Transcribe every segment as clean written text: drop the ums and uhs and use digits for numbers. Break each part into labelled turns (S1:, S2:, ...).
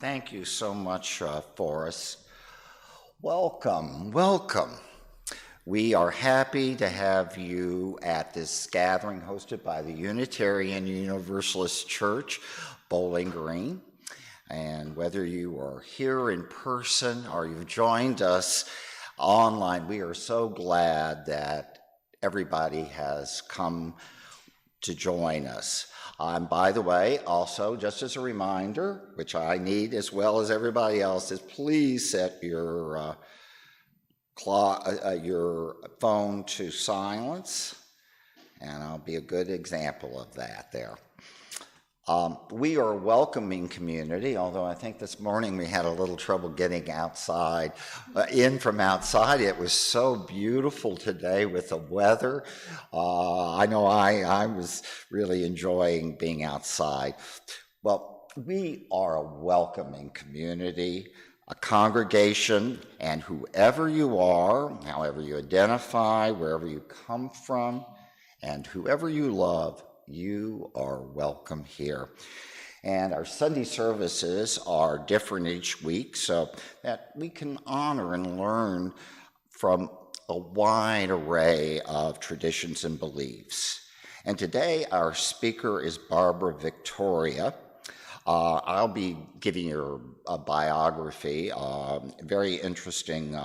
S1: Thank you so much, Forrest. Welcome. We are happy to have you at this gathering hosted by the Unitarian Universalist Church, Bowling Green. And whether you are here in person or you've joined us online, we are so glad that everybody has come to join us. By the way, also, just as a reminder, which I need as well as everybody else, is please set your phone to silence, and I'll be a good example of that there. We are a welcoming community, although I think this morning we had a little trouble getting outside, in from outside. It was so beautiful today with the weather. I know I was really enjoying being outside. Well, we are a welcoming community, a congregation, and whoever you are, however you identify, wherever you come from, and whoever you love, you are welcome here. And our Sunday services are different each week so that we can honor and learn from a wide array of traditions and beliefs. And today our speaker is Barbara Victoria. I'll be giving you a biography, a very interesting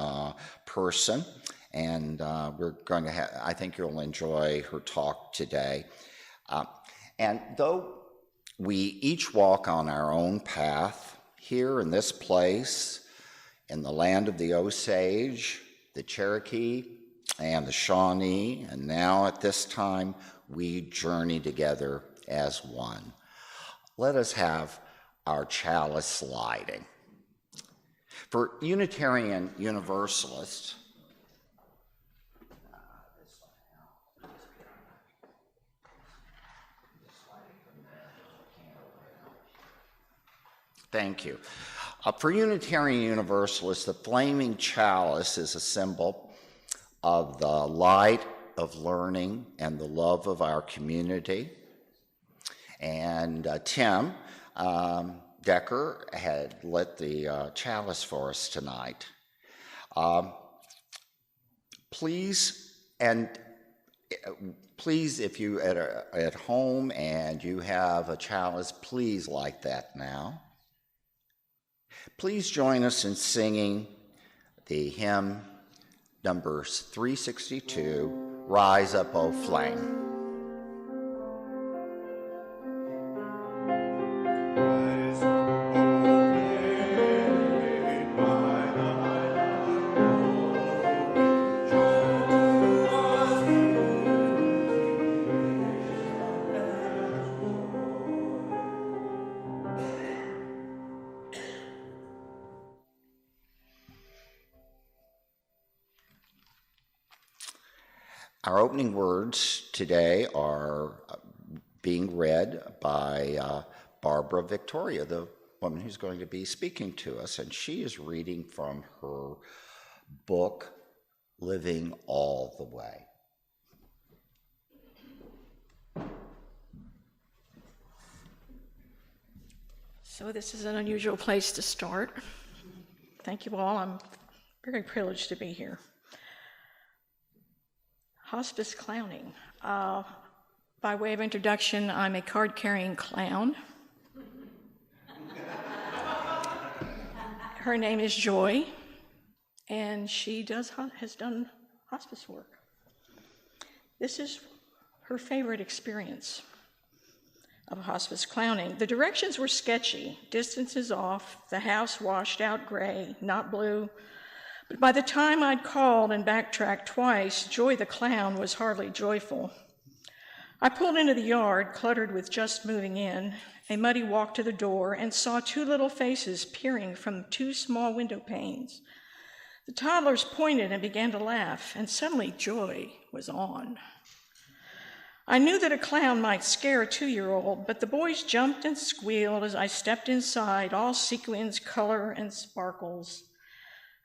S1: person, and we're going to I think you'll enjoy her talk today. And though we each walk on our own path here in this place, in the land of the Osage, the Cherokee, and the Shawnee, and now at this time, we journey together as one. Let us have our chalice lighting. For Unitarian Universalists, thank you. For Unitarian Universalists, the flaming chalice is a symbol of the light of learning and the love of our community. And Tim Decker had lit the chalice for us tonight. Please, if you at home and you have a chalice, please light that now. Please join us in singing the hymn number 362, Rise Up, O Flame. Our opening words today are being read by Barbara Victoria, the woman who's going to be speaking to us, and she is reading from her book, Living All the Way.
S2: So this is an unusual place to start. Thank you all. I'm very privileged to be here. Hospice clowning. By way of introduction, I'm a card-carrying clown. Her name is Joy, and she has done hospice work. This is her favorite experience of hospice clowning. The directions were sketchy, distances off, the house washed out gray, not blue. But by the time I'd called and backtracked twice, Joy the clown was hardly joyful. I pulled into the yard, cluttered with just moving in, a muddy walk to the door, and saw two little faces peering from two small window panes. The toddlers pointed and began to laugh, and suddenly Joy was on. I knew that a clown might scare a 2-year-old, but the boys jumped and squealed as I stepped inside, all sequins, color, and sparkles.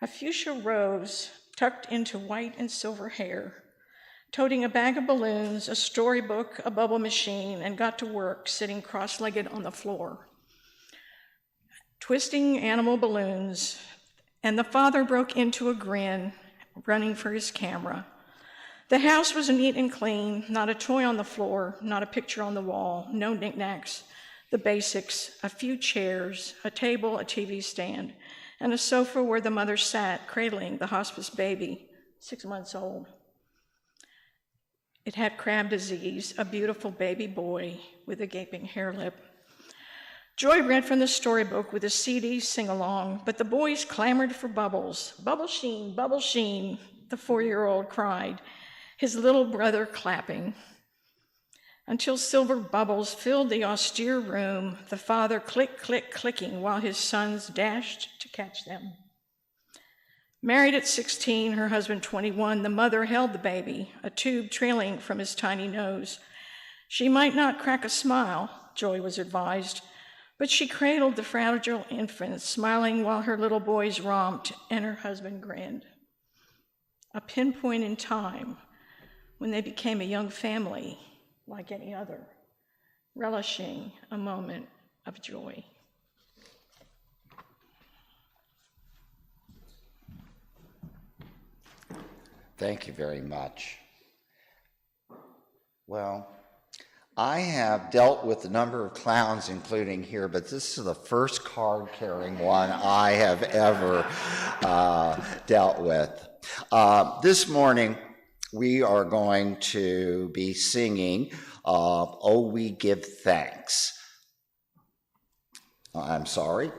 S2: A fuchsia rose, tucked into white and silver hair, toting a bag of balloons, a storybook, a bubble machine, and got to work sitting cross-legged on the floor. twisting animal balloons, and the father broke into a grin, running for his camera. The house was neat and clean, not a toy on the floor, not a picture on the wall, no knickknacks, the basics, a few chairs, a table, a TV stand, and a sofa where the mother sat, cradling the hospice baby, 6 months old. It had crab disease, a beautiful baby boy with a gaping hair lip. Joy read from the storybook with a CD sing-along, but the boys clamored for bubbles. Bubble sheen, the 4-year-old cried, his little brother clapping. Until silver bubbles filled the austere room, the father clicking while his sons dashed to catch them. Married at 16, her husband 21, the mother held the baby, a tube trailing from his tiny nose. She might not crack a smile, Joy was advised, but she cradled the fragile infant, smiling while her little boys romped and her husband grinned. A pinpoint in time when they became a young family like any other, relishing a moment of joy.
S1: Thank you very much. Well, I have dealt with a number of clowns, including here, but this is the first card-carrying one I have ever dealt with. This morning, we are going to be singing "Oh, We Give Thanks." I'm sorry.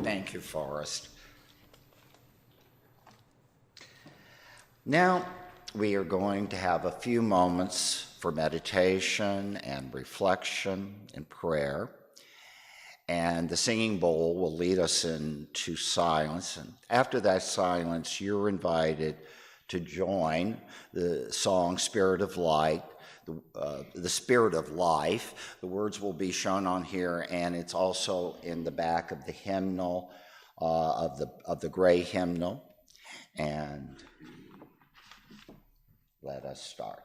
S1: Thank you, Forrest. Now we are going to have a few moments for meditation and reflection and prayer. And the singing bowl will lead us into silence. And after that silence, you're invited to join the song Spirit of Light, the Spirit of Life. The words will be shown on here, and it's also in the back of the hymnal, of the gray hymnal. And let us start.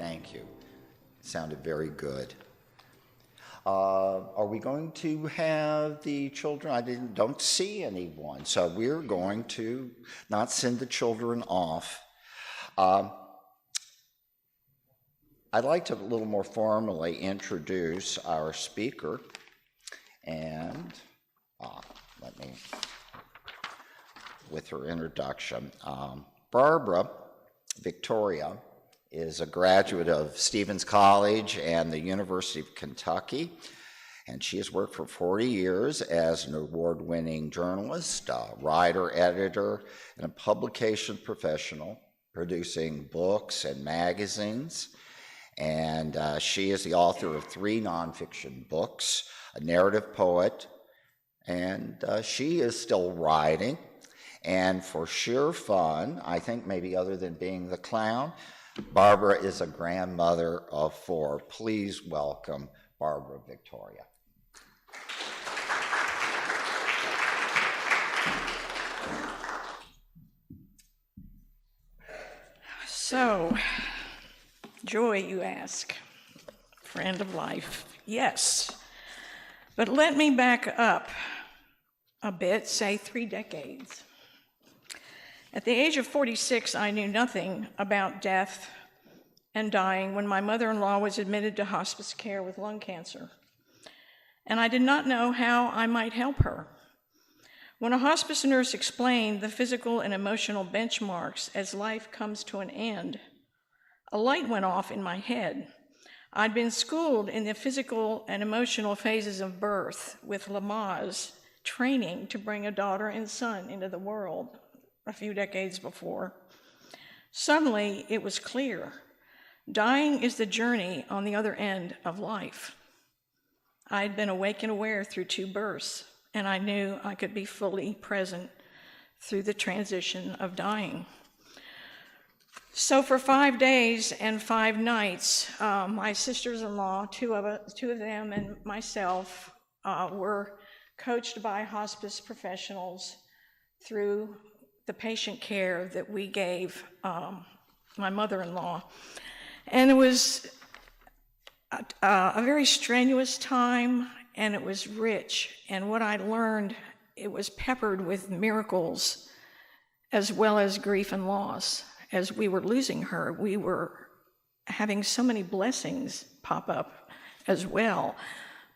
S1: Thank you. Sounded very good. Are we going to have the children? I don't see anyone, so we're going to not send the children off. I'd like to a little more formally introduce our speaker, and let me, with her introduction. Barbara Victoria is a graduate of Stevens College and the University of Kentucky, and she has worked for 40 years as an award-winning journalist, writer, editor, and a publication professional, producing books and magazines. And she is the author of 3 nonfiction books, a narrative poet, and she is still writing. And for sheer fun, I think maybe other than being the clown, Barbara is a grandmother of 4. Please welcome Barbara Victoria.
S2: So, joy, you ask, friend of life. Yes, but let me back up a bit, say 3 decades. At the age of 46, I knew nothing about death and dying when my mother-in-law was admitted to hospice care with lung cancer, and I did not know how I might help her. When a hospice nurse explained the physical and emotional benchmarks as life comes to an end, a light went off in my head. I'd been schooled in the physical and emotional phases of birth with Lamaze training to bring a daughter and son into the world a few decades before. Suddenly, it was clear. Dying is the journey on the other end of life. I had been awake and aware through 2 births, and I knew I could be fully present through the transition of dying. So for 5 days and 5 nights, my sisters-in-law, two of them and myself, were coached by hospice professionals through the patient care that we gave my mother-in-law. And it was a very strenuous time, and it was rich. And what I learned, it was peppered with miracles as well as grief and loss. As we were losing her, we were having so many blessings pop up as well.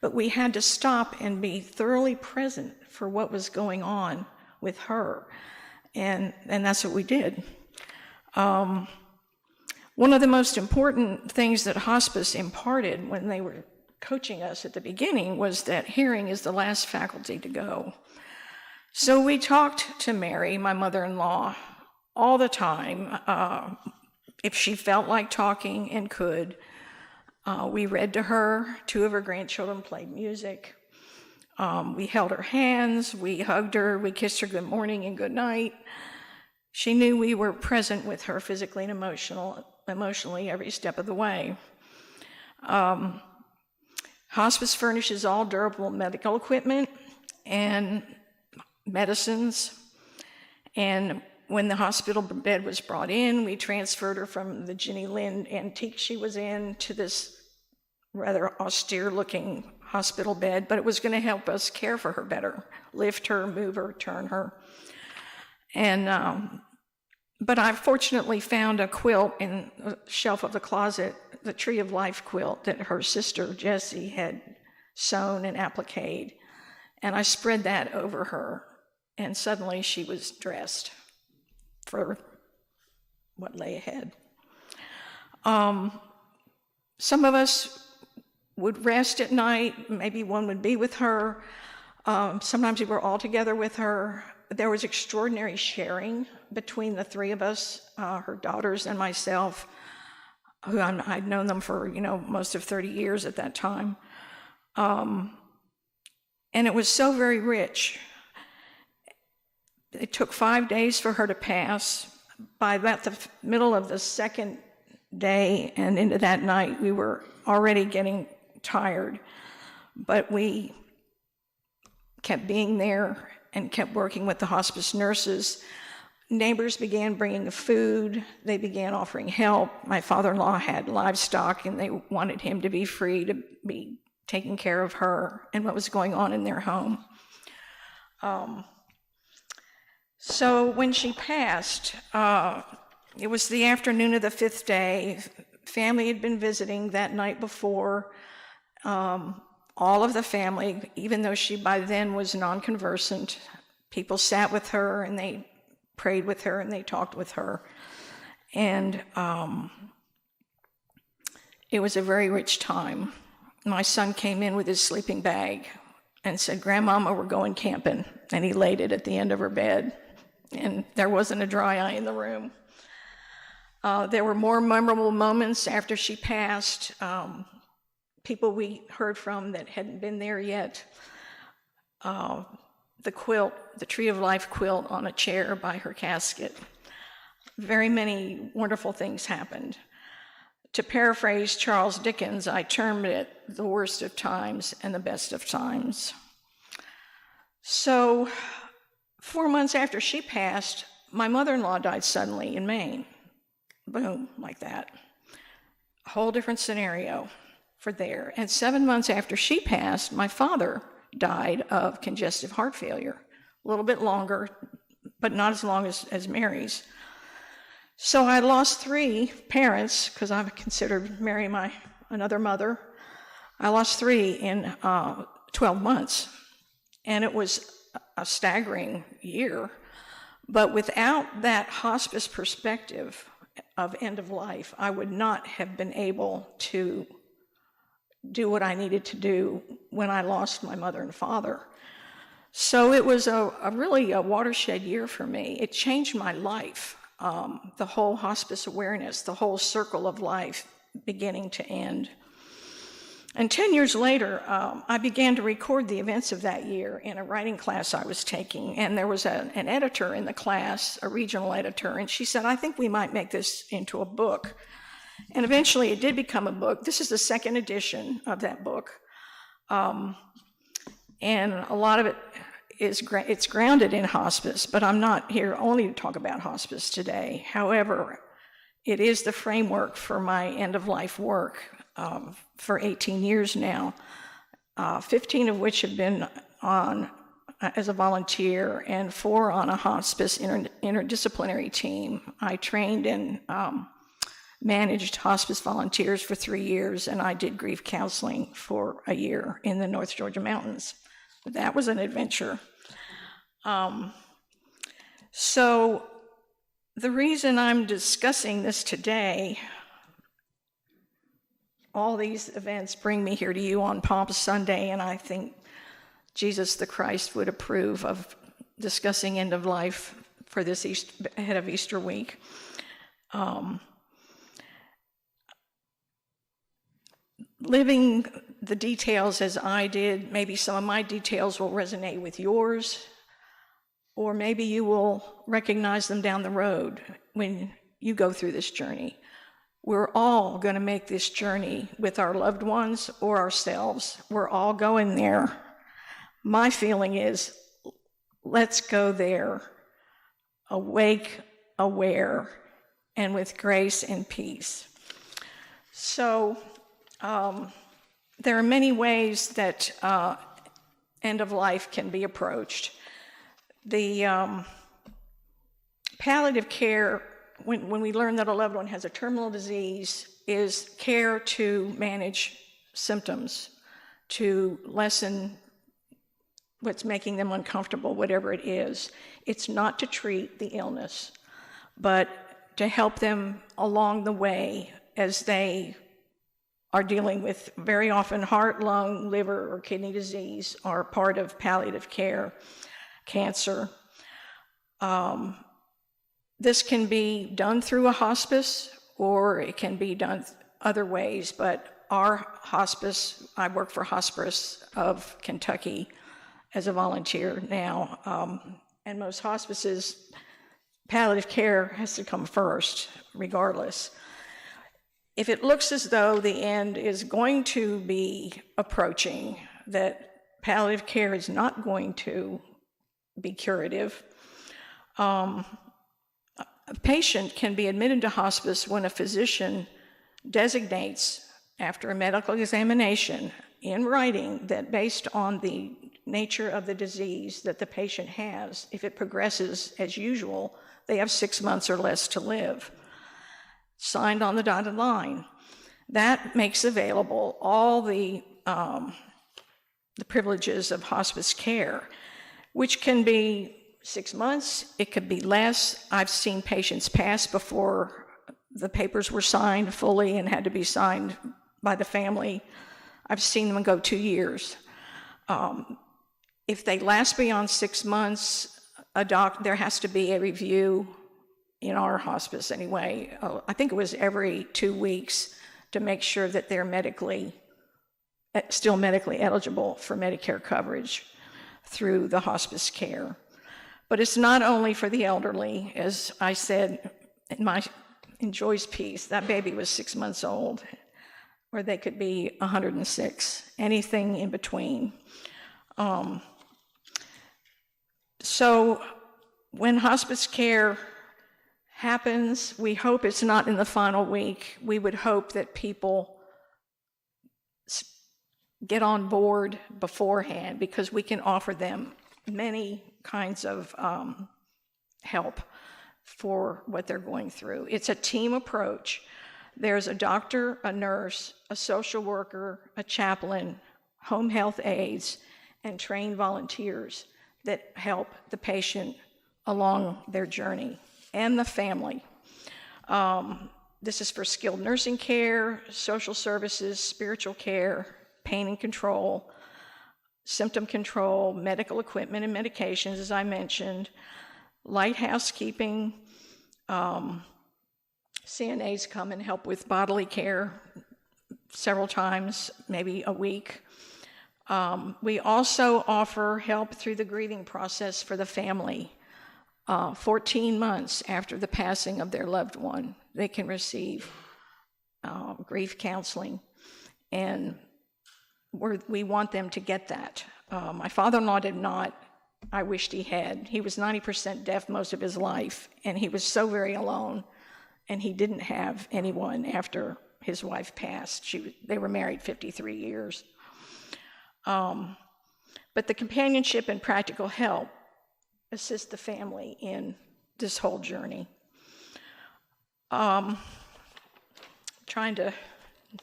S2: But we had to stop and be thoroughly present for what was going on with her. And that's what we did. One of the most important things that hospice imparted when they were coaching us at the beginning was that hearing is the last faculty to go. So we talked to Mary, my mother-in-law, all the time. If she felt like talking and could, we read to her. 2 of her grandchildren played music. We held her hands, we hugged her, we kissed her good morning and good night. She knew we were present with her physically and emotionally every step of the way. Hospice furnishes all durable medical equipment and medicines. And when the hospital bed was brought in, we transferred her from the Jenny Lind antique she was in to this rather austere-looking hospital bed, but it was going to help us care for her better, lift her, move her, turn her. And but I fortunately found a quilt in the shelf of the closet, the Tree of Life quilt that her sister Jessie had sewn and appliqued, and I spread that over her, and suddenly she was dressed for what lay ahead. Some of us would rest at night, maybe one would be with her. Sometimes we were all together with her. There was extraordinary sharing between the 3 of us, her daughters and myself, who I'd known them for, most of 30 years at that time. And it was so very rich. It took 5 days for her to pass. By about the middle of the 2nd day and into that night, we were already getting tired, but we kept being there and kept working with the hospice nurses. Neighbors began bringing the food. They began offering help. My father-in-law had livestock, and they wanted him to be free to be taking care of her and what was going on in their home. So when she passed, it was the afternoon of the 5th day. Family had been visiting that night before. All of the family, even though she by then was non-conversant, people sat with her and they prayed with her and they talked with her. And it was a very rich time. My son came in with his sleeping bag and said, "Grandmama, we're going camping." And he laid it at the end of her bed. And there wasn't a dry eye in the room. There were more memorable moments after she passed. People we heard from that hadn't been there yet. The quilt, the Tree of Life quilt on a chair by her casket. Very many wonderful things happened. To paraphrase Charles Dickens, I termed it the worst of times and the best of times. So 4 months after she passed, my mother-in-law died suddenly in Maine. Boom, like that. A whole different scenario for there. And 7 months after she passed, my father died of congestive heart failure. A little bit longer, but not as long as Mary's. So I lost 3 parents, because I considered Mary another mother. I lost 3 in 12 months. And it was a staggering year. But without that hospice perspective of end of life, I would not have been able to do what I needed to do when I lost my mother and father. So it was really a watershed year for me. It changed my life, the whole hospice awareness, the whole circle of life beginning to end. And 10 years later, I began to record the events of that year in a writing class I was taking. And there was an editor in the class, a regional editor, and she said, "I think we might make this into a book." And eventually it did become a book. This is the 2nd edition of that book. And a lot of it it's grounded in hospice, but I'm not here only to talk about hospice today. However, it is the framework for my end-of-life work for 18 years now, 15 of which have been on as a volunteer and 4 on a hospice interdisciplinary team. I trained and managed hospice volunteers for 3 years, and I did grief counseling for a year in the North Georgia mountains. That was an adventure. So the reason I'm discussing this today, all these events bring me here to you on Palm Sunday, and I think Jesus the Christ would approve of discussing end of life for this ahead of Easter week. Living the details as I did, maybe some of my details will resonate with yours, or maybe you will recognize them down the road when you go through this journey. We're all going to make this journey with our loved ones or ourselves. We're all going there. My feeling is, let's go there, awake, aware, and with grace and peace. So, there are many ways that end of life can be approached. The palliative care, when we learn that a loved one has a terminal disease, is care to manage symptoms, to lessen what's making them uncomfortable, whatever it is. It's not to treat the illness, but to help them along the way as they are dealing with very often heart, lung, liver, or kidney disease are part of palliative care, cancer. This can be done through a hospice, or it can be done other ways, but our hospice, I work for Hospice of Kentucky as a volunteer now, and most hospices, palliative care has to come first, regardless. If it looks as though the end is going to be approaching, that palliative care is not going to be curative, A patient can be admitted to hospice when a physician designates, after a medical examination in writing, that based on the nature of the disease that the patient has, if it progresses as usual, they have 6 months or less to live. Signed on the dotted line. That makes available all the privileges of hospice care, which can be 6 months, it could be less. I've seen patients pass before the papers were signed fully and had to be signed by the family. I've seen them go 2 years. If they last beyond 6 months, there has to be a review in our hospice anyway. I think it was every 2 weeks to make sure that they're still medically eligible for Medicare coverage through the hospice care. But it's not only for the elderly. As I said in Joy's piece, that baby was 6 months old, or they could be 106, anything in between. So when hospice care happens, we hope it's not in the final week. We would hope that people get on board beforehand, because we can offer them many kinds of help for what they're going through. It's a team approach. There's a doctor, a nurse, a social worker, a chaplain, home health aides, and trained volunteers that help the patient along their journey, and the family. This is for skilled nursing care, social services, spiritual care, pain and control, symptom control, medical equipment and medications, as I mentioned, light housekeeping. CNAs come and help with bodily care several times, maybe a week. We also offer help through the grieving process for the family. 14 months after the passing of their loved one, they can receive grief counseling, and we want them to get that. My father-in-law did not. I wished he had. He was 90% deaf most of his life, and he was so very alone, and he didn't have anyone after his wife passed. They were married 53 years. But the companionship and practical help assist the family in this whole journey. Trying to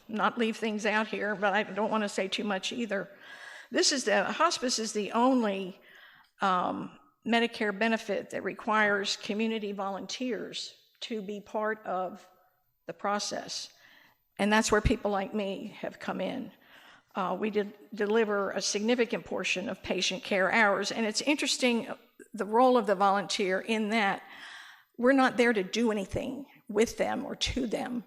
S2: not leave things out here, but I don't want to say too much either. Hospice is the only Medicare benefit that requires community volunteers to be part of the process. And that's where people like me have come in. We deliver a significant portion of patient care hours, and it's interesting, the role of the volunteer in that we're not there to do anything with them or to them,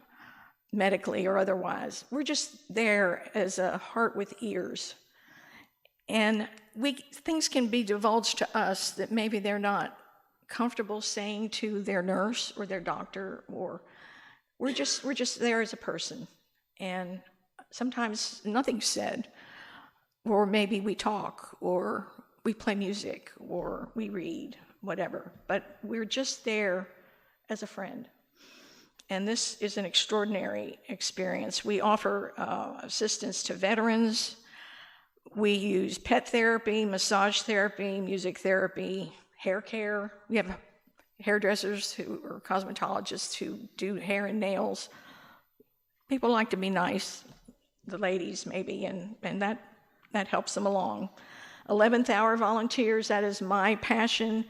S2: medically or otherwise. We're just there as a heart with ears. And things can be divulged to us that maybe they're not comfortable saying to their nurse or their doctor, or we're just there as a person. And sometimes nothing's said, or maybe we talk, or we play music, or we read, whatever. But we're just there as a friend. And this is an extraordinary experience. We offer assistance to veterans. We use pet therapy, massage therapy, music therapy, hair care. We have hairdressers or cosmetologists who do hair and nails. People like to be nice, the ladies maybe, and that helps them along. 11th hour volunteers, that is my passion.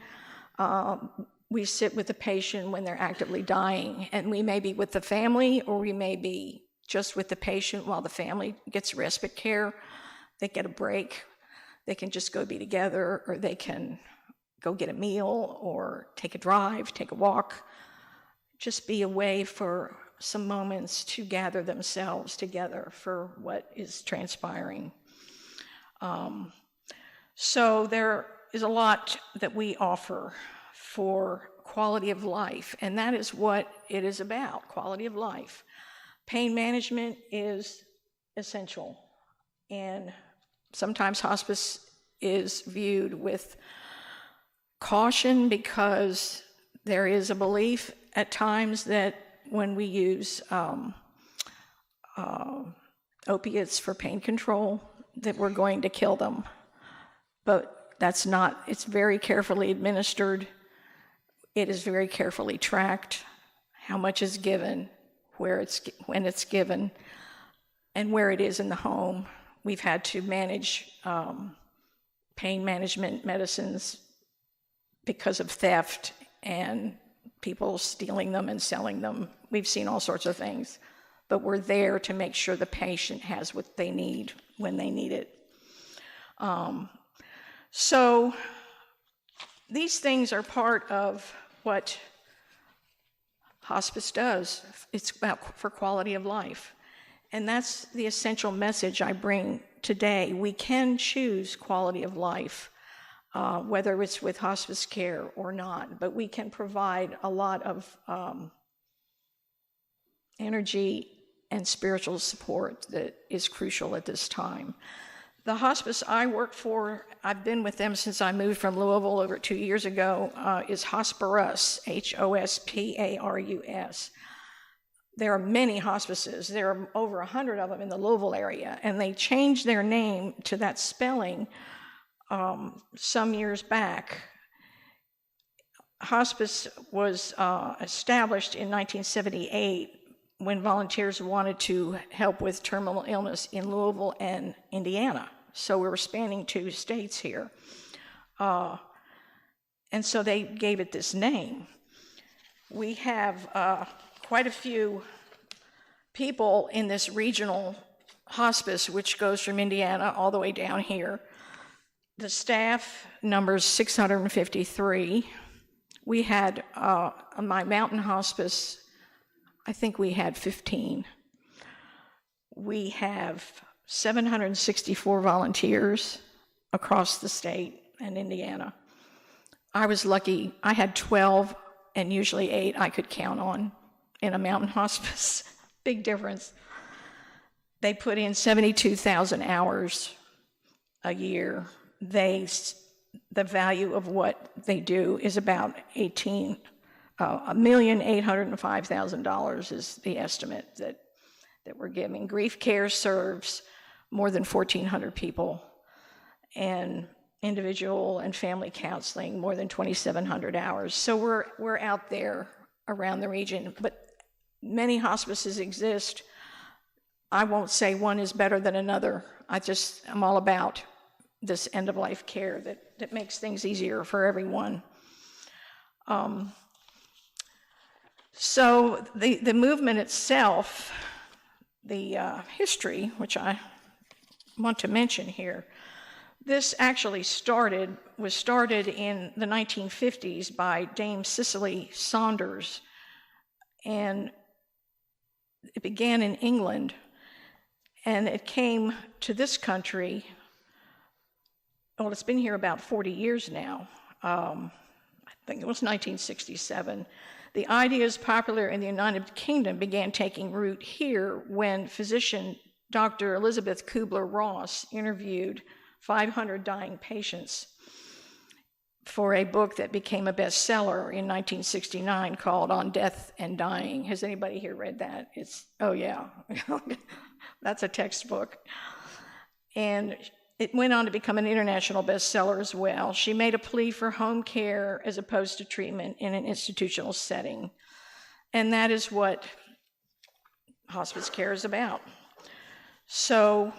S2: We sit with the patient when they're actively dying, and we may be with the family, or we may be just with the patient while the family gets respite care. They get a break. They can just go be together, or they can go get a meal, or take a drive, take a walk, just be away for some moments to gather themselves together for what is transpiring. So there is a lot that we offer for quality of life, and that is what it is about, quality of life. Pain management is essential, and sometimes hospice is viewed with caution because There is a belief at times that when we use opiates for pain control, that we're going to kill them. But that's not, it's very carefully administered. It is very carefully tracked, how much is given, when it's given, and where it is in the home. We've had to manage pain management medicines because of theft and people stealing them and selling them. We've seen all sorts of things, but we're there to make sure the patient has what they need when they need it. So these things are part of what hospice does. It's about for quality of life. And that's the essential message I bring today. We can choose quality of life, whether it's with hospice care or not, but we can provide a lot of energy and spiritual support that is crucial at this time. The hospice I work for, I've been with them since I moved from Louisville over 2 years ago, is Hosparus, Hosparus. There are many hospices. There are over 100 of them in the Louisville area, and they changed their name to that spelling some years back. Hospice was established in 1978 when volunteers wanted to help with terminal illness in Louisville and Indiana. So we were spanning 2 states here. And so they gave it this name. We have quite a few people in this regional hospice, which goes from Indiana all the way down here. The staff numbers 653. We had, my mountain hospice, I think we had 15. We have 764 volunteers across the state and Indiana. I was lucky, I had 12 and usually 8 I could count on in a mountain hospice. Big difference. They put in 72,000 hours a year. The value of what they do is about $1,805,000 is the estimate that we're giving. Grief care serves more than 1,400 people, and individual and family counseling more than 2,700 hours. So we're out there around the region, but many hospices exist. I won't say one is better than another. I'm all about this end-of-life care that makes things easier for everyone. So the movement itself, the history, which I want to mention here, this actually was started in the 1950s by Dame Cicely Saunders, and it began in England, and it came to this country. Well, it's been here about 40 years now. I think it was 1967. The ideas popular in the United Kingdom began taking root here when physician Dr. Elizabeth Kubler-Ross interviewed 500 dying patients for a book that became a bestseller in 1969 called On Death and Dying. Has anybody here read that? Oh yeah, that's a textbook. And it went on to become an international bestseller as well. She made a plea for home care as opposed to treatment in an institutional setting. And that is what hospice care is about. So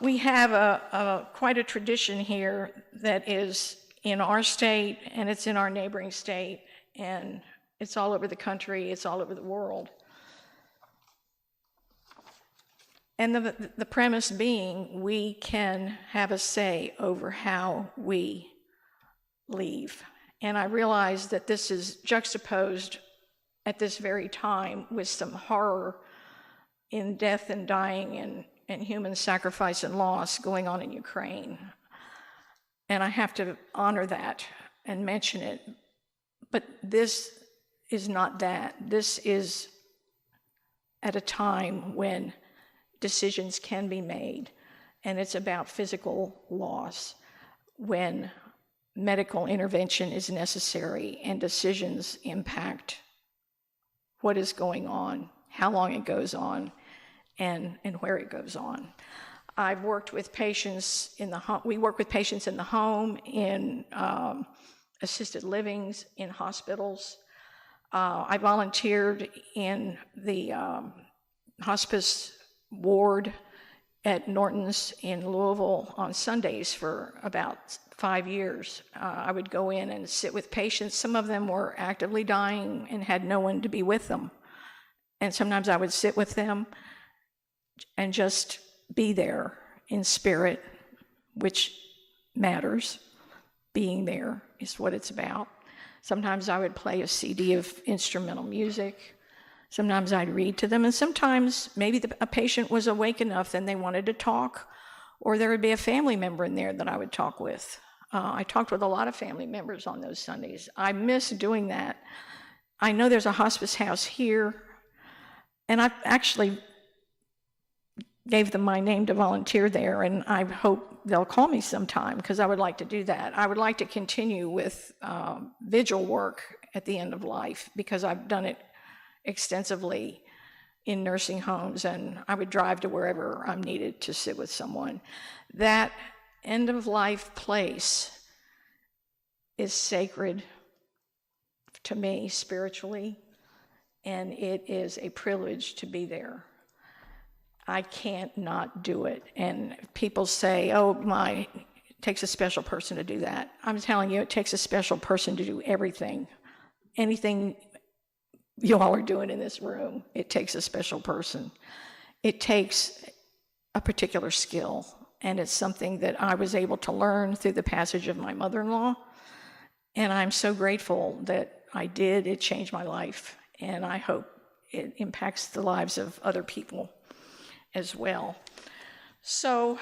S2: we have quite a tradition here that is in our state, and it's in our neighboring state, and it's all over the country, it's all over the world. And the premise being, we can have a say over how we leave. And I realize that this is juxtaposed at this very time with some horror in death and dying and human sacrifice and loss going on in Ukraine. And I have to honor that and mention it. But this is not that. This is at a time when decisions can be made, and it's about physical loss when medical intervention is necessary and decisions impact what is going on, how long it goes on, and where it goes on. I've worked with patients in the home. We work with patients in the home, in assisted livings, in hospitals. I volunteered in the hospice ward at Norton's in Louisville on Sundays for about 5 years. I would go in and sit with patients. Some of them were actively dying and had no one to be with them. And sometimes I would sit with them and just be there in spirit, which matters. Being there is what it's about. Sometimes I would play a CD of instrumental music. Sometimes I'd read to them, and sometimes maybe a patient was awake enough and they wanted to talk, or there would be a family member in there that I would talk with. I talked with a lot of family members on those Sundays. I miss doing that. I know there's a hospice house here, and I actually gave them my name to volunteer there, and I hope they'll call me sometime because I would like to do that. I would like to continue with vigil work at the end of life because I've done it extensively in nursing homes, and I would drive to wherever I'm needed to sit with someone. That end of life place is sacred to me spiritually, and it is a privilege to be there. I can't not do it. And people say, oh, it takes a special person to do that. I'm telling you, it takes a special person to do everything. Anything you all are doing in this room, it takes a special person. It takes a particular skill, and it's something that I was able to learn through the passage of my mother-in-law, and I'm so grateful that I did. It changed my life, and I hope it impacts the lives of other people as well. So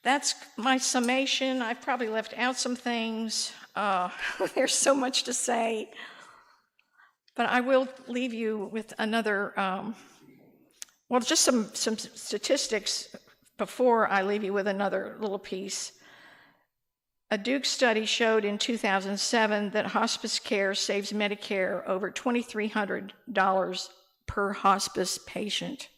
S2: that's my summation. I've probably left out some things. There's so much to say. But I will leave you with another, just some statistics before I leave you with another little piece. A Duke study showed in 2007 that hospice care saves Medicare over $2,300 per hospice patient.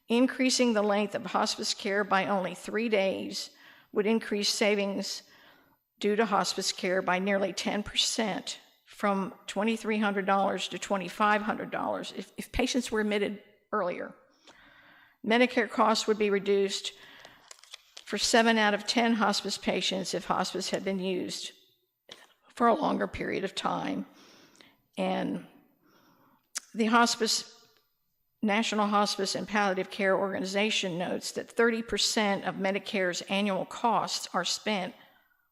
S2: Increasing the length of hospice care by only 3 days would increase savings due to hospice care by nearly 10%, from $2,300 to $2,500 if patients were admitted earlier. Medicare costs would be reduced for 7 out of 10 hospice patients if hospice had been used for a longer period of time. And the National Hospice and Palliative Care Organization notes that 30% of Medicare's annual costs are spent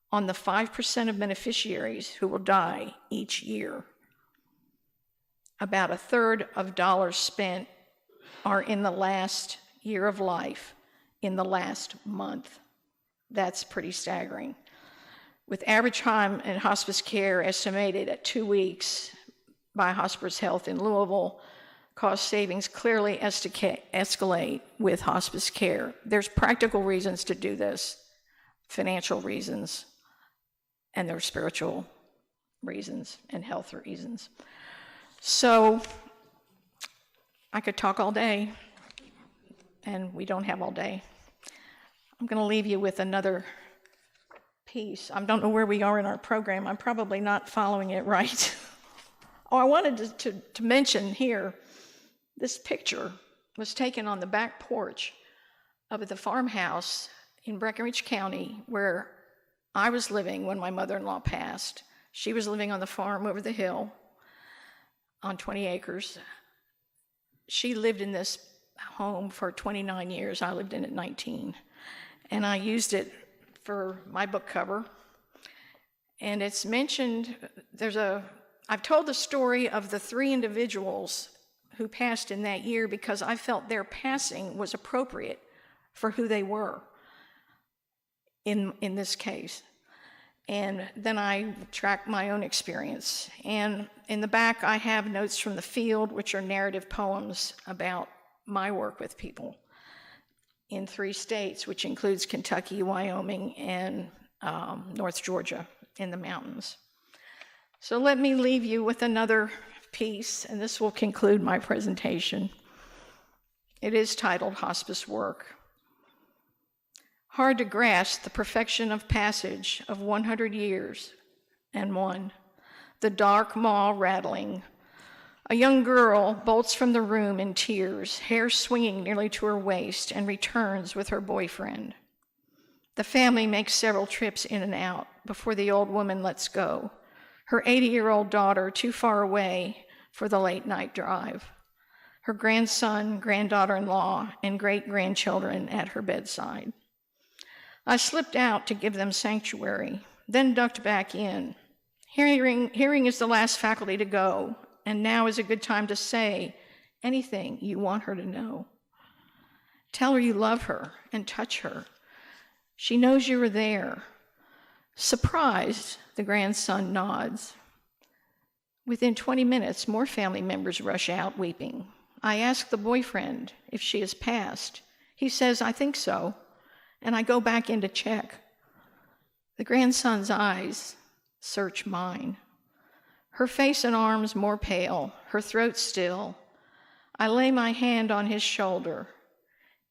S2: on the 5% of beneficiaries who will die each year. About a third of dollars spent are in the last year of life, in the last month. That's pretty staggering. With average time in hospice care estimated at 2 weeks by Hospice Health in Louisville, cost savings clearly escalate with hospice care. There's practical reasons to do this, financial reasons, and there are spiritual reasons and health reasons. So I could talk all day, and we don't have all day. I'm going to leave you with another piece. I don't know where we are in our program. I'm probably not following it right. I wanted to mention here, this picture was taken on the back porch of the farmhouse in Breckinridge County where I was living when my mother-in-law passed. She was living on the farm over the hill on 20 acres. She lived in this home for 29 years. I lived in it 19. And I used it for my book cover. And it's mentioned, I've told the story of the 3 individuals who passed in that year because I felt their passing was appropriate for who they were in this case. And then I tracked my own experience. And in the back, I have notes from the field, which are narrative poems about my work with people in 3 states, which includes Kentucky, Wyoming, and North Georgia in the mountains. So let me leave you with another piece, and this will conclude my presentation. It is titled Hospice Work. Hard to grasp the perfection of passage of 100 years and one, the dark maw rattling. A young girl bolts from the room in tears, hair swinging nearly to her waist, and returns with her boyfriend. The family makes several trips in and out before the old woman lets go, her 80-year-old daughter too far away for the late-night drive, her grandson, granddaughter-in-law, and great-grandchildren at her bedside. I slipped out to give them sanctuary, then ducked back in. Hearing is the last faculty to go, and now is a good time to say anything you want her to know. Tell her you love her and touch her. She knows you were there. Surprised, the grandson nods. Within 20 minutes, more family members rush out weeping. I ask the boyfriend if she has passed. He says, I think so, and I go back in to check. The grandson's eyes search mine. Her face and arms more pale, her throat still. I lay my hand on his shoulder.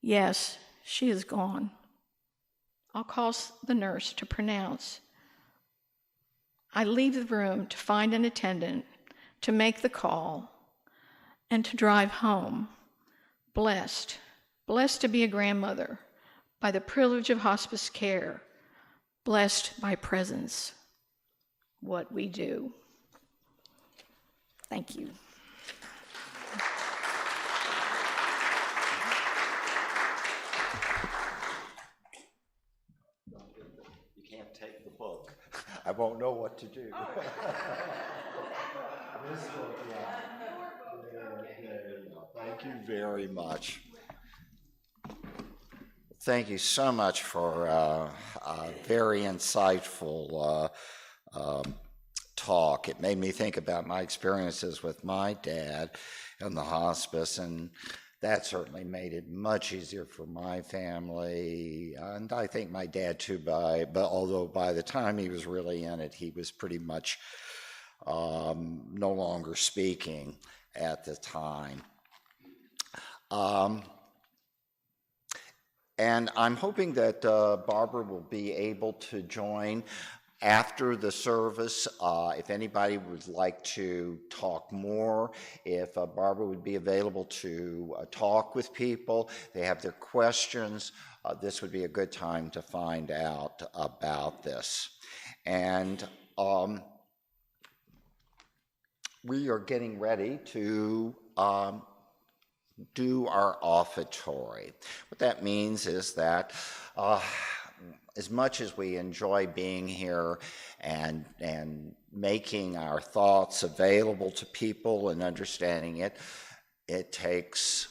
S2: Yes, she is gone. I'll call the nurse to pronounce. I leave the room to find an attendant, to make the call, and to drive home. Blessed to be a grandmother, by the privilege of hospice care, blessed by presence, what we do. Thank you.
S1: You can't take the book. I won't know what to do. Oh. This book, yeah. Thank you very much. Thank you so much for a very insightful talk. It made me think about my experiences with my dad in the hospice, and that certainly made it much easier for my family, and I think my dad too, but although by the time he was really in it, he was pretty much no longer speaking at the time. And I'm hoping that Barbara will be able to join after the service. If anybody would like to talk more, if Barbara would be available to talk with people, they have their questions, this would be a good time to find out about this. And we are getting ready to do our offertory. What that means is that as much as we enjoy being here and making our thoughts available to people and understanding it, it takes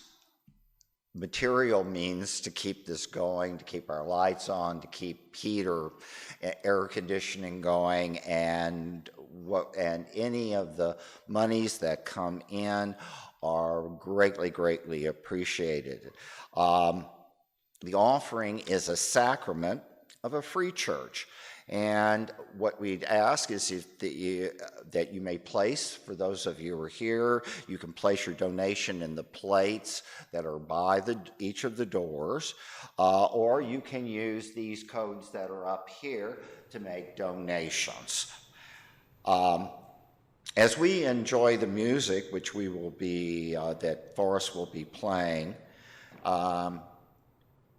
S1: material means to keep this going, to keep our lights on, to keep heat or air conditioning going, and any of the monies that come in are greatly appreciated. The offering is a sacrament of a free church, and what we'd ask is that you may place, for those of you who are here, you can place your donation in the plates that are by each of the doors, or you can use these codes that are up here to make donations. As we enjoy the music, which we will be, that Forrest will be playing,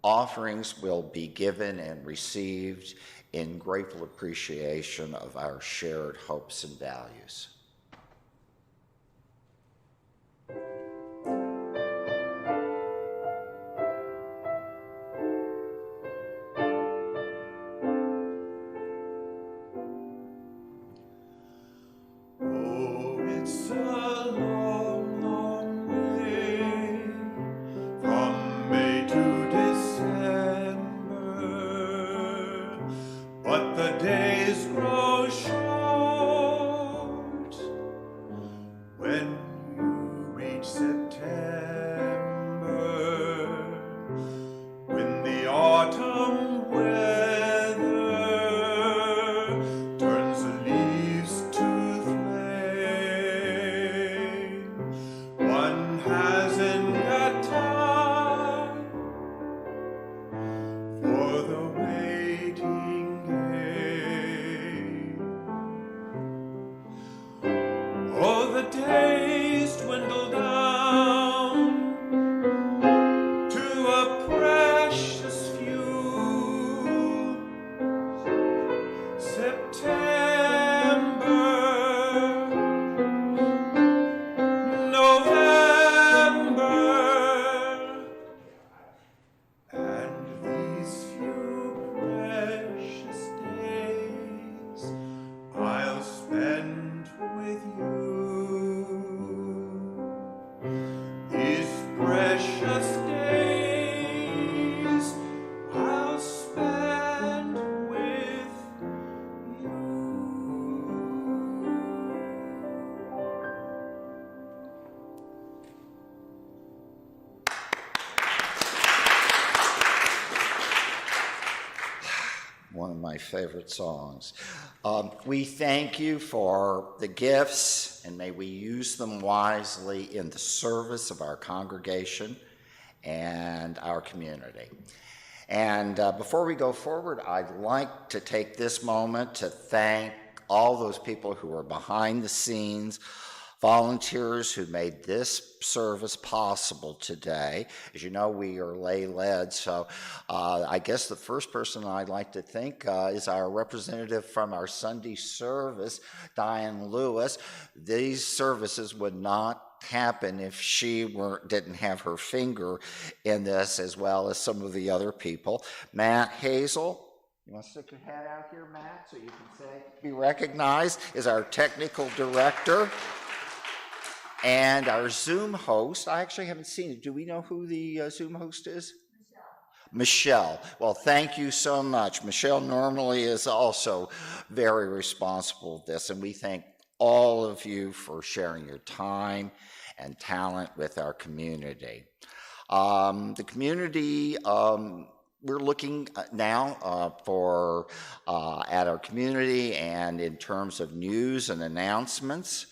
S1: offerings will be given and received in grateful appreciation of our shared hopes and values.
S3: Autumn weather
S1: my favorite songs. We thank you for the gifts, and may we use them wisely in the service of our congregation and our community. And before we go forward, I'd like to take this moment to thank all those people who are behind the scenes, volunteers who made this service possible today. As you know, we are lay-led, so I guess the first person I'd like to thank is our representative from our Sunday service, Diane Lewis. These services would not happen if she didn't have her finger in this, as well as some of the other people. Matt Hazel, you want to stick your head out here, Matt, so you can be recognized, is our technical director. And our Zoom host, I actually haven't seen it. Do we know who the Zoom host is? Michelle. Well, thank you so much. Michelle normally is also very responsible for this, and we thank all of you for sharing your time and talent with our community. The community, we're looking now at our community and in terms of news and announcements.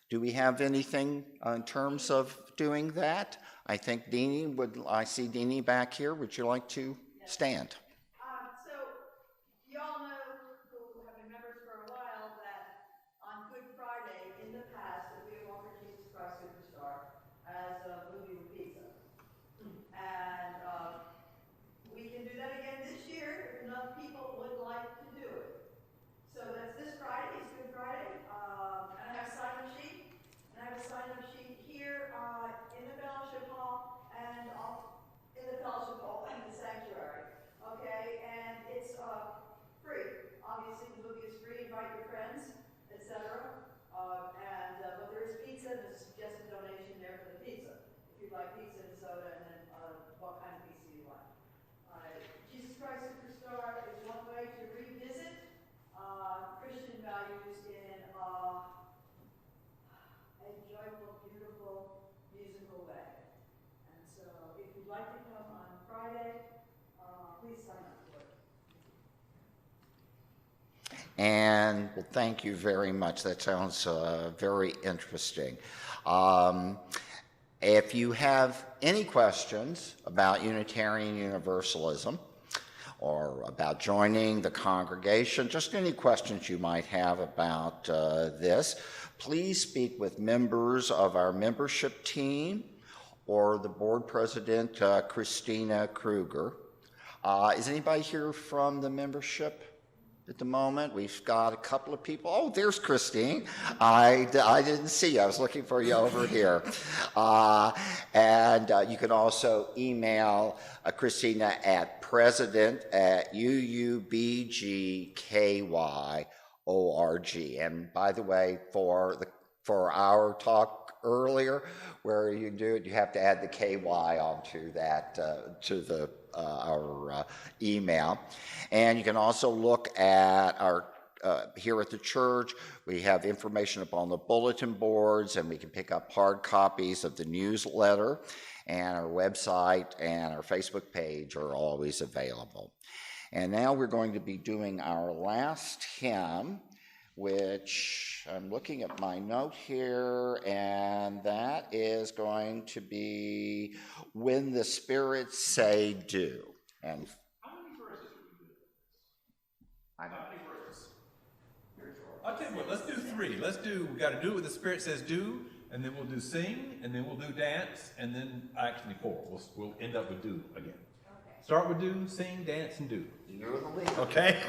S1: Do we have anything in terms of doing that? I think I see Deanie back here. Would you like to stand?
S3: So you all know who have been members for a while that on Good Friday in the past that we have offered Jesus Christ Superstar as a movie with pizza. And we can do that again this year if enough people would like to do it. So that's this Friday, it's Good Friday. And I have a sign-up sheet. And I have a sign-up sheet here in the fellowship hall and in the fellowship hall and the sanctuary. Okay, and it's free. Obviously, the movie is free. Invite your friends, etc. But there is pizza and there's a suggested donation there for the pizza. If you'd like pizza and soda, and then what kind of pizza you like. Jesus Christ Superstar is one way to revisit Christian values in a joyful, beautiful, musical way. And so, if you'd like to come on Friday, please sign up for it.
S1: And well, thank you very much. That sounds very interesting. If you have any questions about Unitarian Universalism or about joining the congregation, just any questions you might have about this, please speak with members of our membership team or the board president, Christina Kruger. Is anybody here from the membership at the moment? We've got a couple of people. Oh, there's Christine. I didn't see you. I was looking for you over here. And you can also email Christina at president@uubgky.org. And by the way, for our talk earlier, where you do it, you have to add the KY onto that to our email. And you can also look at our here at the church. We have information up on the bulletin boards, and we can pick up hard copies of the newsletter, and our website and our Facebook page are always available. And now we're going to be doing our last hymn, which I'm looking at my note here, and that is going to be When the Spirits Say Do. And
S4: how many verses do we do?
S1: I don't know.
S4: How many verses? I'll tell you what, let's do 3. We got to do what the Spirit says do, and then we'll do sing, and then we'll do dance, and then actually 4. We'll end up with do again. Okay. Start with do, sing, dance, and do.
S1: You're the leader.
S4: Okay?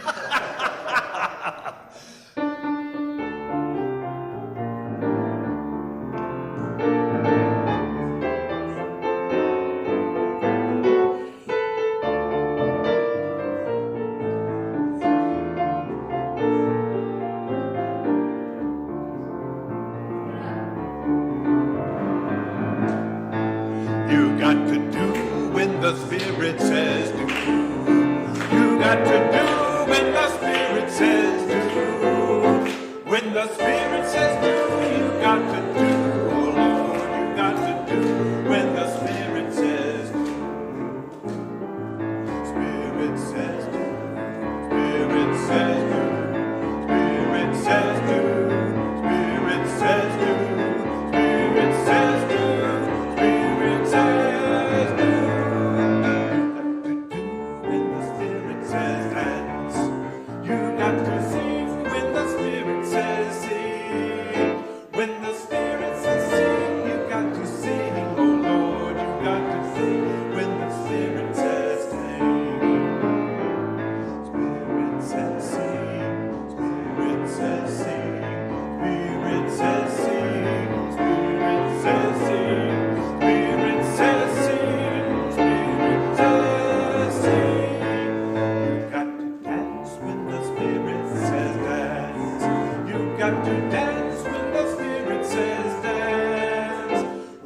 S4: You got to do when the Spirit says do. You got to do when the Spirit says do. When the Spirit says do, you got to do. Oh Lord, you got to do when the Spirit says do. Spirit says do.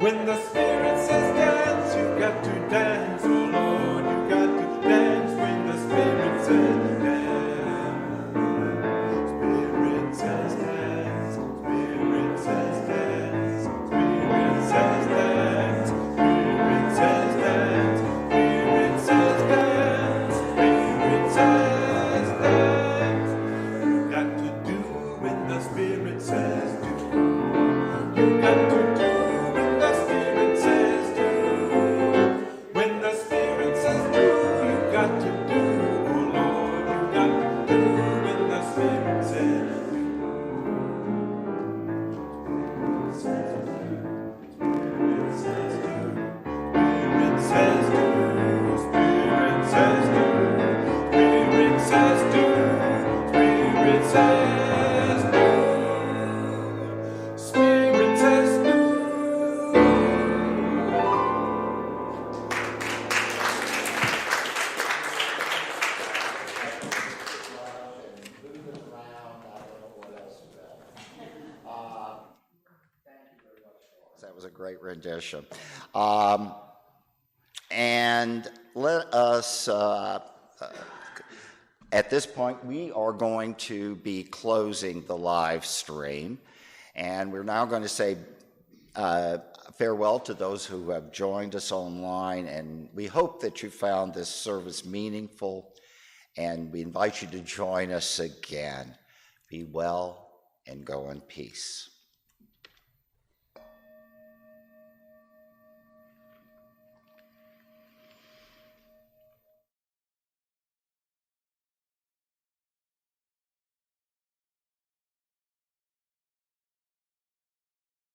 S4: When the Spirit says dance, you got to dance, oh Lord, you got to dance when the Spirit says dance. Spirit says dance, Spirit says dance, Spirit says dance, Spirit says dance, Spirit says dance, Spirit says dance. You got to do when the Spirit says do. You got to do when the Spirit says do. When the Spirit says do, you got to do. Oh Lord, you got to do when the Spirit says do. Spirit says do. Spirit says do. Spirit says do. Spirit says do. Spirit says do. Spirit says do.
S1: That was a great rendition. And let us, at this point, we are going to be closing the live stream. And we're now going to say farewell to those who have joined us online. And we hope that you found this service meaningful. And we invite you to join us again. Be well and go in peace.